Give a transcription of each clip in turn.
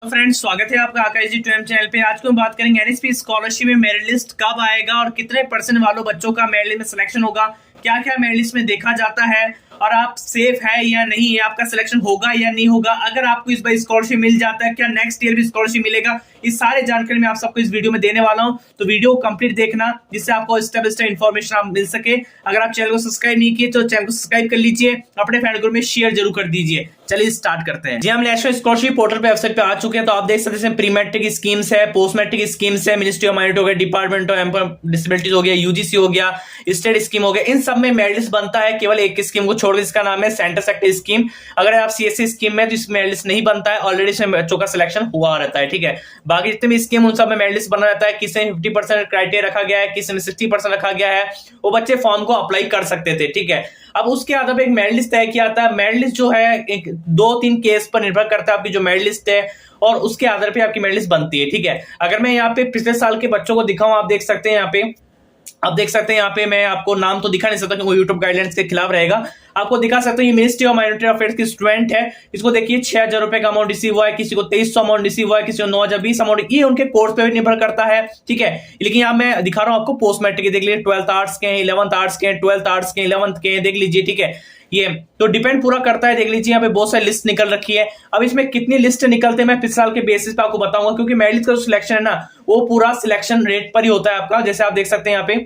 तो फ्रेंड्स, स्वागत है आपका आकाश जी ट्वेल्थ चैनल पे। आज को हम बात करेंगे एनएसपी स्कॉलरशिप में मेरिट लिस्ट कब आएगा और कितने परसेंट वालों बच्चों का मेरिट लिस्ट में सिलेक्शन होगा, क्या क्या मेरिट लिस्ट में देखा जाता है और आप सेफ है या नहीं है, आपका सिलेक्शन होगा या नहीं होगा, अगर आपको इस बार स्कॉलरशिप मिल जाता है क्या नेक्स्ट ईयर भी स्कॉलरशिप मिलेगा, इस सारे जानकारी मैं आप सबको इस वीडियो में देने वाला हूं। तो वीडियो को कंप्लीट देखना जिससे आपको स्टेप बाय स्टेप इन्फॉर्मेशन आप मिल सके। अगर आप चैनल को सब्सक्राइब नहीं किए तो चैनल को सब्सक्राइब कर लीजिए, अपने फ्रेंड ग्रुप में शेयर जरूर कर दीजिए। चलिए स्टार्ट करते हैं जी। हम नेशनल स्कॉलरशिप पोर्टल पे वेबसाइट पे आ चुके हैं। तो आप देख सकते हैं प्री मैट्रिक स्कीम्स है, पोस्ट मैट्रिक स्कीम्स है, मिनिस्ट्री ऑफ माइनॉरिटी हो गया, डिपार्टमेंट ऑफ डिसेबिलिटीज हो गया, यूजीसी हो गया, स्टेट स्कीम हो गया, इन सब में मेरिट लिस्ट बनता है। केवल एक स्कीम को छोड़, इसका नाम है सेंटर सेक्टर स्कीम। अगर आप सीएससी स्कीम में तो इसमें मेरिट लिस्ट नहीं बनता है, ऑलरेडी इसमें बच्चों का सिलेक्शन हुआ रहता है। ठीक है, बाकी जितने भी स्कीम उन सब में मेरिट लिस्ट बना रहता है। किसी में 50% क्राइटेरिया रखा गया है, किसी में 60% रखा गया है, वो बच्चे फॉर्म को अप्लाई कर सकते थे। ठीक है, अब उसके आधार पर एक मेरिट लिस्ट तय किया जाता है। मेरिट लिस्ट जो है एक 2-3 केस पर निर्भर करता है आपकी जो मेरिट लिस्ट है, और उसके आधार पे आपकी मेरिट लिस्ट बनती है। ठीक है, अगर मैं यहाँ पे पिछले साल के बच्चों को दिखाऊं, आप देख सकते हैं यहाँ पे मैं आपको नाम तो दिखा नहीं सकता क्योंकि यूट्यूब गाइडलाइंस के खिलाफ रहेगा। आपको दिखा सकते हैं, ये मिनिस्ट्री ऑफ माइनॉरिटी अफेयर्स की स्टूडेंट है। इसको देखिए 6,000 रुपए का अमाउंट रिसीव हुआ है, किसी को 2300 अमाउंट रिसीव हुआ है, किसी को 9,020 अमाउंट। ये उनके कोर्स पे भी निर्भर करता है। ठीक है, लेकिन यहाँ मैं दिखा रहा हूँ आपको पोस्ट मैट्रिक, देख लीजिए 12th आर्ट्स के, 11th आर्ट्स के, 12th आर्ट्स के, 11th के, देख लीजिए। ठीक है, ये तो डिपेंड पूरा करता है। देख लीजिए यहाँ पे बहुत सारी लिस्ट निकल रखी है। अब इसमें कितनी लिस्ट निकलते हैं मैं पिछले साल के बेसिस पे आपको बताऊंगा, क्योंकि मेरिट लिस्ट का जो सिलेक्शन है ना, वो पूरा सिलेक्शन रेट पर ही होता है आपका। जैसे आप देख सकते हैं यहाँ पे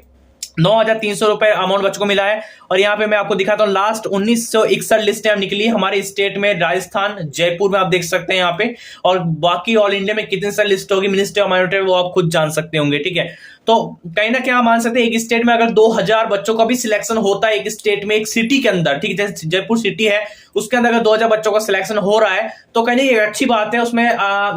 9,300 रुपए अमाउंट बच्चों को मिला है। और यहाँ पे मैं आपको दिखाता हूँ लास्ट 1961 लिस्टें निकली है हमारे स्टेट में, राजस्थान, जयपुर में आप देख सकते हैं यहाँ पे। और बाकी ऑल इंडिया में कितनी सारी लिस्ट होगी मिनिस्ट्री ऑफ माइनॉरिटी, वो आप खुद जान सकते होंगे। ठीक है, तो कहीं ना क्या मान सकते हैं, एक स्टेट में अगर 2,000 बच्चों का भी सिलेक्शन होता है, एक स्टेट में, एक सिटी के अंदर, ठीक है, जैसे जयपुर सिटी है, उसके अंदर अगर 2,000 बच्चों का सिलेक्शन हो रहा है तो कहीं एक अच्छी बात है। उसमें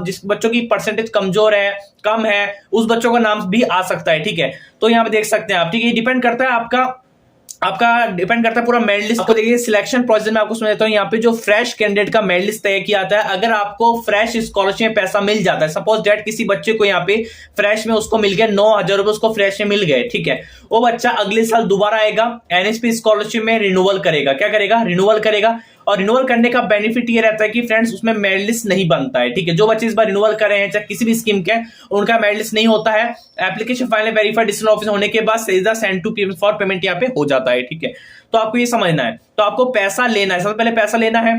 जिस बच्चों की परसेंटेज कमजोर है, कम है, उस बच्चों का नाम भी आ सकता है। ठीक है, तो यहाँ पे देख सकते हैं आप। ठीक है, डिपेंड करता है आपका डिपेंड करता है पूरा मेरिट लिस्ट को। देखिए सिलेक्शन प्रोसेस में आपको समझाता हूं। यहाँ पे जो फ्रेश कैंडिडेट का मेरिट लिस्ट तय किया जाता है, अगर आपको फ्रेश स्कॉलरशिप में पैसा मिल जाता है, सपोज डेट किसी बच्चे को यहाँ पे फ्रेश में उसको मिल गया 9,000 रुपए, उसको फ्रेश में मिल गए। ठीक है, वो बच्चा अगले साल दोबारा आएगा, एनएसपी स्कॉलरशिप में रिन्यूअल करेगा। क्या करेगा? रिन्यूअल करेगा। और रिन्यूअल करने का बेनिफिट ये रहता है कि फ्रेंड्स उसमें मेरिट लिस्ट नहीं बनता है। ठीक है, जो बच्चे इस बार रिन्यूअल कर रहे हैं चाहे किसी भी स्कीम के, उनका मेरिट लिस्ट नहीं होता है। Application final verified district office होने के बाद सीधा सेंड टू फॉर पेमेंट यहाँ पे हो जाता है। ठीक है, तो आपको ये समझना है। तो आपको पैसा लेना है, सबसे पहले पैसा लेना है।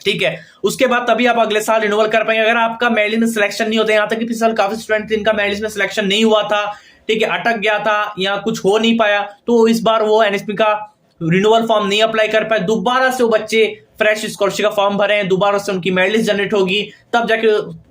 ठीक है, उसके बाद तभी आप अगले साल रिन्यूअल कर पाएंगे। अगर आपका मेरिट लिस्ट में सिलेक्शन नहीं होता, यहाँ तक कि पिछले साल काफी स्टूडेंट जिनका मेरिट लिस्ट में सिलेक्शन नहीं हुआ था, ठीक है, अटक गया था या कुछ हो नहीं पाया, तो इस बार वो एनएसपी का रिन्यूअल फॉर्म नहीं अप्लाई कर पाए, दोबारा से वो बच्चे फ्रेश स्कॉलरशिप का फॉर्म भरे हैं, दोबारा से उनकी मेरिट लिस्ट जनरेट होगी, तब जाके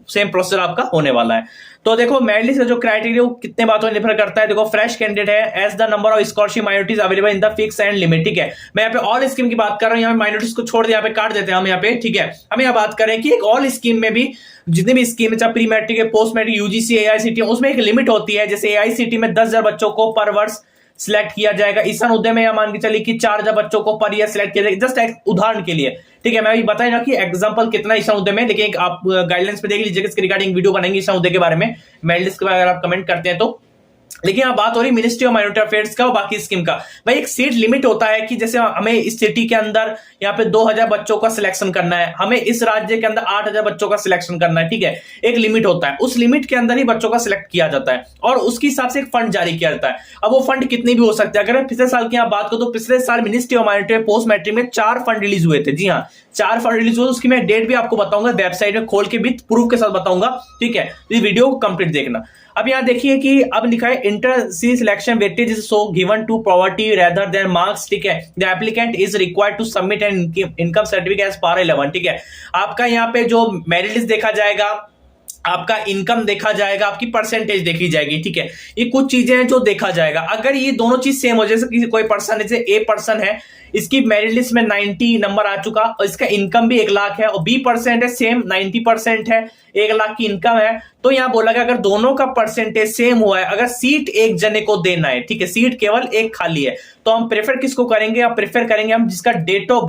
सेम प्रोसेस आपका होने वाला है। तो देखो मेरिट लिस्ट का जो क्राइटेरिया वो कितने बातों पर निर्भर करता है। देखो फ्रेश कैंडिडेट है, as the number of scholarship minorities available in the fix and limit. ठीक है, मैं यहाँ पे ऑल स्कीम की बात कर रहा हूँ, यहाँ पे माइनॉरिटीज को छोड़ दिया, यहाँ पे काट देते हैं हम यहाँ पे। ठीक है, हम यहाँ बात करें कि एक ऑल स्कीम में भी जितनी भी स्कीम है, चाहे प्री मैट्रिक है, पोस्ट मैट्रिक, यूजीसी, एआईसीटी, उसमें एक लिमिट होती है। जैसे एआईसीटी में 10,000 बच्चों को पर वर्ष सिलेक्ट किया जाएगा। ईशान उदय में यह मान के चलिए कि 4,000 बच्चों को पर ईयर सिलेक्ट किया जाएगा, जस्ट एक उदाहरण के लिए। ठीक है, मैं अभी बताया ना कि एग्जांपल कितना ईशान उदय में, लेकिन आप गाइडलाइंस पे देख लीजिएगा, इसके रिगार्डिंग वीडियो बनाएंगे ईशान उदय के बारे में, मेरिट लिस्ट के बारे में अगर आप कमेंट करते हैं तो। लेकिन यहाँ बात हो रही मिनिस्ट्री ऑफ माइनॉरिटी अफेयर्स का और बाकी स्कीम का। भाई एक सीट लिमिट होता है कि जैसे हमें इस सिटी के अंदर यहाँ पे 2,000 बच्चों का सिलेक्शन करना है, हमें इस राज्य के अंदर 8,000 बच्चों का सिलेक्शन करना है। ठीक है, एक लिमिट होता है, उस लिमिट के अंदर ही बच्चों का सिलेक्ट किया जाता है और उसके हिसाब से एक फंड जारी किया जाता है। अब वो फंड कितनी भी हो सकते हैं। अगर पिछले साल की आप बात करो तो पिछले साल ministry of minority post matric में 4 फंड रिलीज हुए थे। जी हाँ, 4 फंड रिलीज हुए, उसकी मैं डेट भी आपको बताऊंगा, वेबसाइट में खोल के भी प्रूफ के साथ बताऊंगा। ठीक है, इस वीडियो को कंप्लीट देखना। अब यहाँ देखिए कि अब लिखा है inter se selection weightage is so given to poverty rather than marks. ठीक है, the applicant is required to submit an income certificate as para 11। ठीक है, आपका यहाँ पे जो मेरिट लिस्ट देखा जाएगा, आपका इनकम देखा जाएगा, आपकी परसेंटेज देखी जाएगी। ठीक है, ये कुछ चीजें हैं जो देखा जाएगा। अगर ये दोनों चीज सेम हो, जैसे किसी कोई पर्सन, जैसे ए पर्सन है, इसकी मेरिट लिस्ट में 90 नंबर आ चुका और इसका इनकम भी 1 लाख है, और बी पर्सेंट है सेम 90% है, 1 लाख की इनकम है, तो यहां बोला गया अगर दोनों का परसेंटेज सेम हुआ है, अगर सीट एक जने को देना है, ठीक है, सीट केवल एक खाली है, तो हम प्रेफर किसको करेंगे? आप प्रेफर करेंगे हम जिसका डेट ऑफ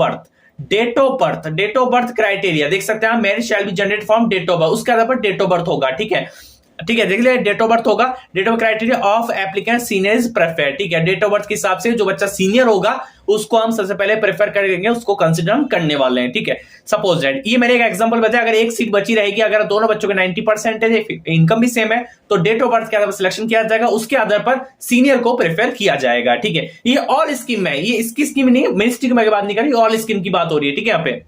बर्थ क्राइटेरिया देख सकते हैं, merit shall be generate from date of birth, उसके आधार पर डेट ऑफ बर्थ होगा। ठीक है, ठीक है, देख लिया, डेट ऑफ बर्थ होगा, date of criteria of applicant senior is prefer, ठीक है, डेट ऑफ बर्थ के हिसाब से जो बच्चा सीनियर होगा उसको हम सबसे पहले प्रेफर करेंगे, उसको कंसिडर हम करने वाले हैं, ठीक है। सपोज दैट ये मेरे एक एग्जांपल बताया, अगर एक सीट बची रहेगी, अगर दोनों बच्चों के 90% है, इनकम भी सेम है, तो डेट ऑफ बर्थ के आधार पर सिलेक्शन किया जाएगा, उसके आधार पर सीनियर को प्रेफर किया जाएगा, ठीक है। ये ऑल स्कीम है, ये इसकी स्कीम नहीं, मेरी स्कीम की बात नहीं कर रही, ऑल स्कीम की बात हो रही है, ठीक है। यहाँ पे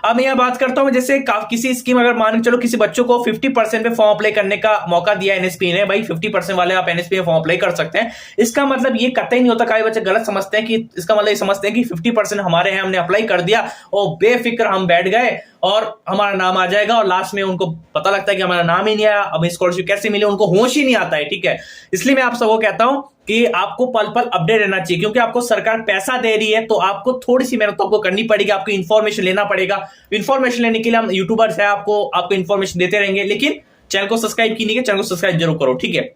अब मैं यह बात करता हूं, जैसे किसी स्कीम अगर मान के चलो किसी बच्चों को 50% पे फॉर्म अप्लाई करने का मौका दिया एनएसपी ने, भाई 50% वाले आप एनएसपी में फॉर्म अप्लाई कर सकते हैं, इसका मतलब ये कतई नहीं होता, कई बच्चे गलत समझते हैं कि इसका मतलब ये समझते हैं कि 50% हमारे हैं, हमने अप्लाई कर दिया और बेफिक्र हम बैठ गए और हमारा नाम आ जाएगा, और लास्ट में उनको पता लगता है कि हमारा नाम ही नहीं आया, अब स्कॉलरशिप कैसे मिले, उनको होश ही नहीं आता है, ठीक है। इसलिए मैं आप सबको कहता हूं कि आपको पल पल अपडेट रहना चाहिए, क्योंकि आपको सरकार पैसा दे रही है, तो आपको थोड़ी सी मेहनत तो आपको करनी पड़ेगी, आपको इन्फॉर्मेशन लेना पड़ेगा। इन्फॉर्मेशन लेने के लिए हम यूट्यूबर्स हैं, आपको इन्फॉर्मेशन देते रहेंगे, लेकिन चैनल को सब्सक्राइब कीजिए, चैनल को सब्सक्राइब जरूर करो, ठीक है।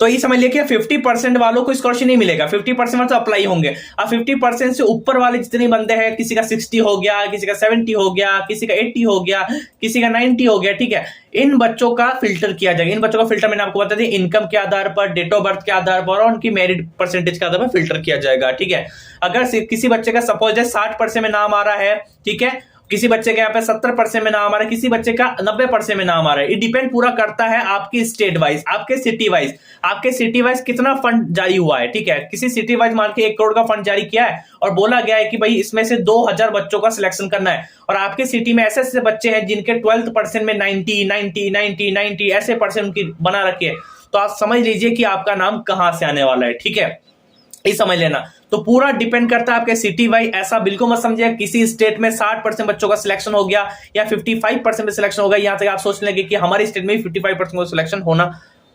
तो ये समझ लिया कि 50% वालों को स्कॉलरशिप नहीं मिलेगा, 50% वाले तो अप्लाई होंगे। अब 50% से ऊपर वाले जितने बंदे हैं, किसी का 60 हो गया, किसी का 70 हो गया, किसी का 80 हो गया, किसी का 90 हो गया, ठीक है, इन बच्चों का फिल्टर किया जाएगा। इन बच्चों का फिल्टर मैंने आपको बता दिया, इनकम के आधार पर, डेट ऑफ बर्थ के आधार पर और उनकी मेरिट परसेंटेज के आधार पर फिल्टर किया जाएगा, ठीक है। अगर किसी बच्चे का सपोज 60% में नाम आ रहा है, ठीक है, किसी बच्चे के यहाँ पे 70% में नाम आ रहा है, किसी बच्चे का 90% में नाम आ रहा है, ये डिपेंड पूरा करता है आपकी स्टेट वाइज, आपके सिटी वाइज कितना फंड जारी हुआ है, ठीक है। किसी सिटी वाइज मान के 1 करोड़ का फंड जारी किया है और बोला गया है कि भाई इसमें से 2000 बच्चों का सिलेक्शन करना है, और आपके सिटी में ऐसे ऐसे बच्चे हैं जिनके 12% में 90 ऐसे परसेंट उनकी बना रखी है, तो आप समझ लीजिए कि आपका नाम कहां से आने वाला है, ठीक है, ये समझ लेना। तो पूरा डिपेंड करता है आपके सिटी वाइज, ऐसा बिल्कुल मत समझिए किसी स्टेट में 60% बच्चों का सिलेक्शन हो गया या 55% में सिलेक्शन होगा, यहां तक आप सोचने लगे कि हमारे स्टेट में 55% का सिलेक्शन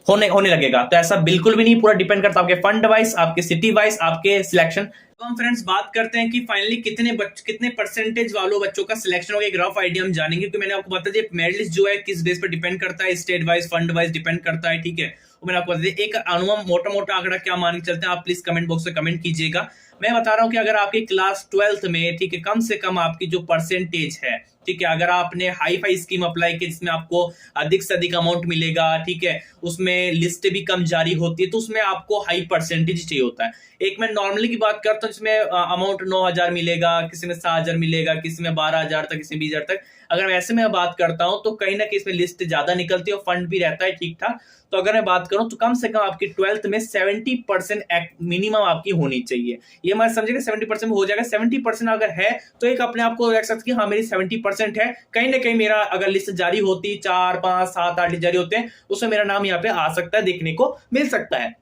होने लगेगा, तो ऐसा बिल्कुल भी नहीं, पूरा डिपेंड करता है आपके फंड वाइज, आपके सिटी वाइज, आपके सिलेक्शन। तो हम फ्रेंड्स बात करते हैं कि फाइनली कितने परसेंटेज वालों बच्चों का सिलेक्शन होगा, एक रफ आइडिया हम जानेंगे, क्योंकि मैंने आपको बता दिया मेरिट लिस्ट जो है किस बेस पर डिपेंड करता है, state wise, fund wise depend करता है, ठीक है। मैंने आपको बता दिया एक अनुमान मोटा आंकड़ा क्या मान के चलते हैं, आप प्लीज कमेंट बॉक्स में कमेंट कीजिएगा। मैं बता रहा हूं कि अगर आपकी क्लास 12th में, ठीक है, कम से कम आपकी जो परसेंटेज है, ठीक है, अगर आपने हाई फाई स्कीम अप्लाई की जिसमें आपको अधिक से अधिक अमाउंट मिलेगा, ठीक है, उसमें लिस्ट भी कम जारी होती है, तो उसमें आपको हाई परसेंटेज चाहिए होता है। एक मैं नॉर्मली की बात करता हूँ, जिसमें अमाउंट 9000 मिलेगा, किसी में 7000 मिलेगा, किसी में 12000 तक, किसी में 20000 तक। अगर ऐसे में बात करता हूं तो कहीं ना कहीं इसमें लिस्ट ज्यादा निकलती है और फंड भी रहता है ठीक ठाक। तो अगर मैं बात करूं तो कम से कम आपकी 12th में 70% मिनिमम आपकी होनी चाहिए। ये मत समझिए 70% में हो जाएगा, 70% अगर है तो एक अपने आप को रख सकते कि हाँ मेरी 70% है, कहीं ना कहीं मेरा अगर लिस्ट जारी होती 4 5 7 8 जारी होते हैं, उसमें मेरा नाम यहाँ पे आ सकता है, देखने को मिल सकता है।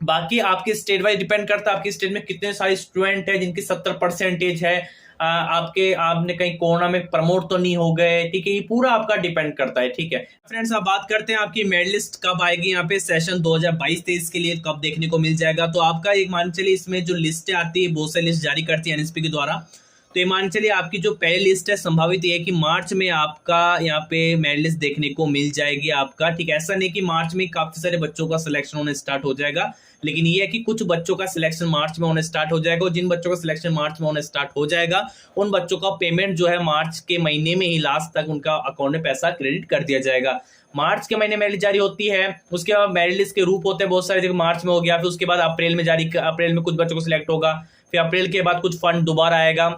बाकी आपकी स्टेट वाइज डिपेंड करता है, आपकी स्टेट में कितने सारे स्टूडेंट है जिनकी 70% है, आपने कहीं कोरोना में प्रमोट तो नहीं हो गए, ठीक है, ये पूरा आपका डिपेंड करता है, ठीक है। फ्रेंड्स अब बात करते हैं आपकी मेरिट लिस्ट कब आएगी, यहाँ पे सेशन 2022-23 के लिए कब देखने को मिल जाएगा। तो आपका एक मान चलिए इसमें जो लिस्ट आती है, बहुत सारी लिस्ट जारी करती है एनएसपी के द्वारा, तो ये मान चलिए आपकी जो पहली लिस्ट है संभावित ये है कि मार्च में आपका यहाँ पे मेरिट लिस्ट देखने को मिल जाएगी आपका, ठीक है। ऐसा नहीं कि मार्च में काफी सारे बच्चों का सिलेक्शन होने स्टार्ट हो जाएगा, लेकिन ये है कि कुछ बच्चों का सिलेक्शन मार्च में होने स्टार्ट हो जाएगा, और जिन बच्चों का सिलेक्शन मार्च में होने स्टार्ट हो जाएगा उन बच्चों का पेमेंट जो है मार्च के महीने में ही लास्ट तक उनका अकाउंट में पैसा क्रेडिट कर दिया जाएगा। मार्च के महीने मेरिट जारी होती है, उसके बाद मेरिट लिस्ट के रूप होते हैं बहुत सारे, मार्च में हो गया, फिर उसके बाद अप्रैल में कुछ बच्चों को सिलेक्ट होगा, फिर अप्रैल के बाद कुछ फंड दोबारा आएगा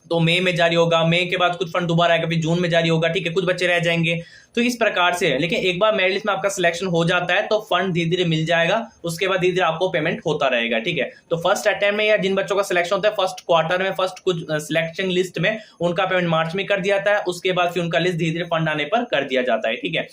तो मई में जारी होगा, मई के बाद कुछ फंड दोबारा आएगा, फिर जून में जारी होगा, ठीक है, कुछ बच्चे रह जाएंगे, तो इस प्रकार से। लेकिन एक बार मेरिट लिस्ट में आपका सिलेक्शन हो जाता है तो फंड धीरे धीरे मिल जाएगा, उसके बाद धीरे धीरे आपको पेमेंट होता रहेगा, ठीक है। तो फर्स्ट अटेम्प्ट में या जिन बच्चों का सिलेक्शन होता है फर्स्ट क्वार्टर में, फर्स्ट कुछ सिलेक्शन लिस्ट में उनका पेमेंट मार्च में कर दिया जाता है, उसके बाद फिर उनका लिस्ट धीरे धीरे फंड आने पर कर दिया जाता है, ठीक है।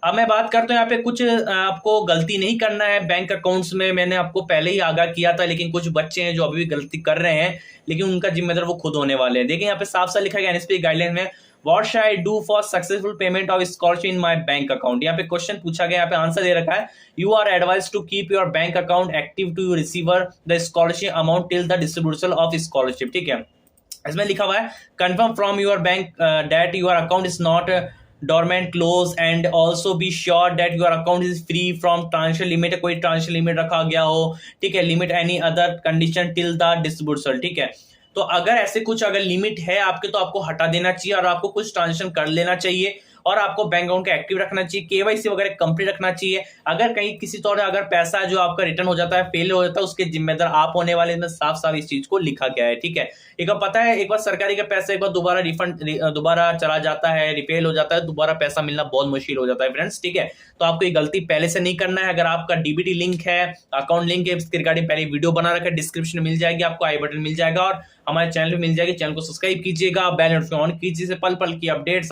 अब मैं बात करता हूँ यहाँ पे कुछ आपको गलती नहीं करना है बैंक अकाउंट्स में, मैंने आपको पहले ही आगाह किया था, लेकिन कुछ बच्चे हैं जो अभी भी गलती कर रहे हैं, लेकिन उनका जिम्मेदार वो खुद होने वाले हैं। देखिए यहाँ पे साफ साफ लिखा गया एनएसपी गाइडलाइन में, what shell I do for successful payment of scholarship in my bank account. यहाँ पे क्वेश्चन पूछा गया, यहाँ पे आंसर दे रखा है, you are advise to keep your bank account active to receiver the scholarship amount till the distribution of scholarship, ठीक है। इसमें लिखा हुआ है confirm from your bank that your account is not dormant close and also be sure that your account is free from transaction limit, कोई transaction limit रखा गया हो, ठीक है, limit any other condition till the distribution, ठीक है। तो अगर ऐसे कुछ अगर लिमिट है आपके तो आपको हटा देना चाहिए और आपको कुछ ट्रांजेक्शन कर लेना चाहिए, और आपको बैंक अकाउंट का एक्टिव रखना चाहिए, केवाईसी वगैरह कंप्लीट रखना चाहिए। अगर कहीं किसी तौर अगर पैसा जो आपका रिटर्न हो जाता है, फेल हो जाता है, उसके जिम्मेदार आप होने वाले, में साफ साफ इस चीज को लिखा गया है। ठीक है, एक बार पता है, एक बार सरकारी का पैसा एक बार दोबारा रिफंड दोबारा चला जाता है, रिफेल हो जाता है, दोबारा पैसा मिलना बहुत मुश्किल हो जाता है फ्रेंड्स। ठीक है, तो आपको ये गलती पहले से नहीं करना है। अगर आपका डीबीटी लिंक है, अकाउंट लिंक है, इसके रिगार्डिंग पहले वीडियो बना रखा है, डिस्क्रिप्शन में मिल जाएगी, आपको आई बटन मिल जाएगा और हमारे चैनल पे मिल जाएगी। चैनल को सब्सक्राइब कीजिएगा, बेल नोटिफिकेशन ऑन कीजिए, पल पल की अपडेट्स